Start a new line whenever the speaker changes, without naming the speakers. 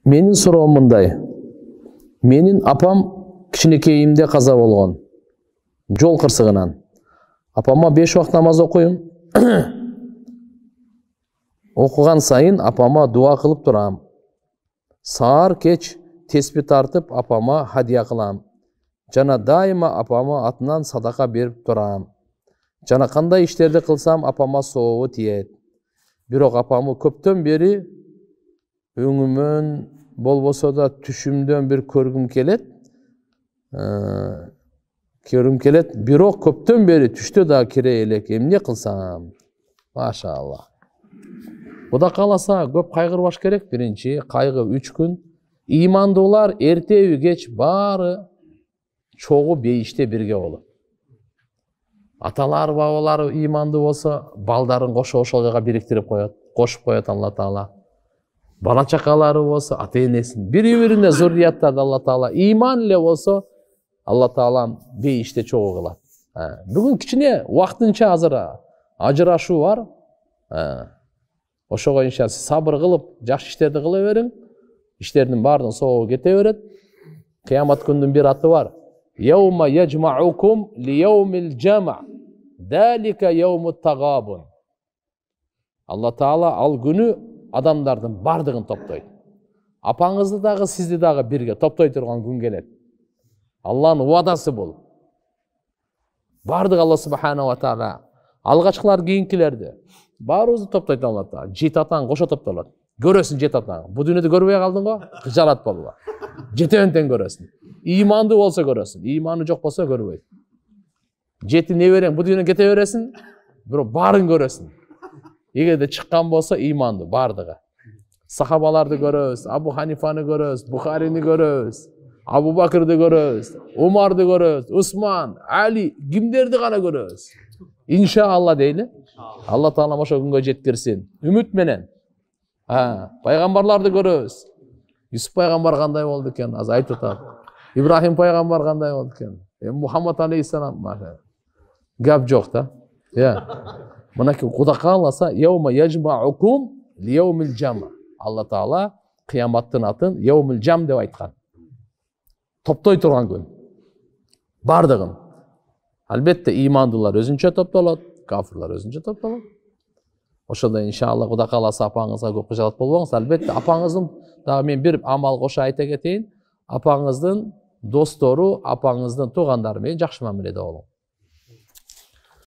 Менин суроом мындай. Менин апам кичинекейимде каза болгон. Жол кырсыгынан. Апама 5 вакыт намаз окуйм. Окуган сайын апама дуа кылып турам. Саар кеч теспи тартып апама хадия кылам. Жана дайыма апама атынан садака берип турам. Жана кандай иштерди кылсам апама сообу тиет. Бирок апамы көптөн бери өңүмөн болбосо да түшүмдөн бир көргүм келет. Бирок көптөн бери түштө да кире элек. Эмне кылсам? Машалла. Кудай кааласа көп кайгырбаш керек. Биринчи кайгы 3 күн. Имандуулар эртеби кеч баары чогуу бейиште бирге болот. Аталар, бабалар имандуу болсо, балдарын кошо ошол жака бириктирип коет, кошуп коет Алла Таала. Бала чакалары болсо, ата-энесин бири-бирине зуррияттарды Алла Таала иман эле болсо, Алла Таала бейиште чогуу кылат. Бүгүн кичине вактынча азыр ажырашуу бар. Ошого иншалла сабыр кылып, жакшы иштерди кыла бериң. Иштердин баардыгы соого кете берет. Кыямат күнүнүн бир аты бар. Yawma yajma'ukum li yawmil jam'. Dalika yawmut tagabun. Алла Таала ал күнү адамдардын бардыгын топтойт. Апаңызды дагы, сизди дагы бирге топтой турган күн келет. Алланын уадасы бул. Бардык Алла субхана ва таала алгачкылар кийинкилерди баарыбызды топтойт Алла Таала. Жете атаң кошо топтолот. Көрөсүн жете атаң. Бу дүйнөдө көрбөй калдың го? Кыжалат болбо. Жетебентен көрөсүн. Иманды болсо көрөсүн. Иманы жок болсо көрбөйт. Жети неберең бу дүйнөдөн кете бересин, бирок баарын көрөсүн. Эгерде чыккан болсо иманды бардыгы. Сахабаларды көрөбүз, Абу Ханифаны көрөбүз, Бухарини көрөбүз, Абу Бакырды көрөбүз, Умарды көрөбүз, Усман, Али, кимдерди гана көрөбүз. Иншалла дейли. Алла Таала ошо күнгө жеткирсин. Үмүт менен. Пайгамбарларды көрөбүз. Юсуп пайгамбар кандай болду экен? Азыр айтып атат. Ибрахим пайгамбар кандай болду экен? Мухаммад алейхиссалам. Гап жок да. Мынакей Кудай кааласа, "Yawma yajma'ukum li yawmil jam'." Алла Таала кыяматтын атын "Yawmil jam" деп айткан. Топтой турган күн. Бардыгын. Албетте имандуулар өзүнчө топтолот, кафирлар өзүнчө топтолот. Ошондо иншалла Кудай кааласа апаңызга көп кыжалат болбоңуз. Албетте апаңыздын дагы мен бир амал кошо айта кетейин. Апаңыздын достору, апаңыздын туугандары менен жакшы мамиледе болуң.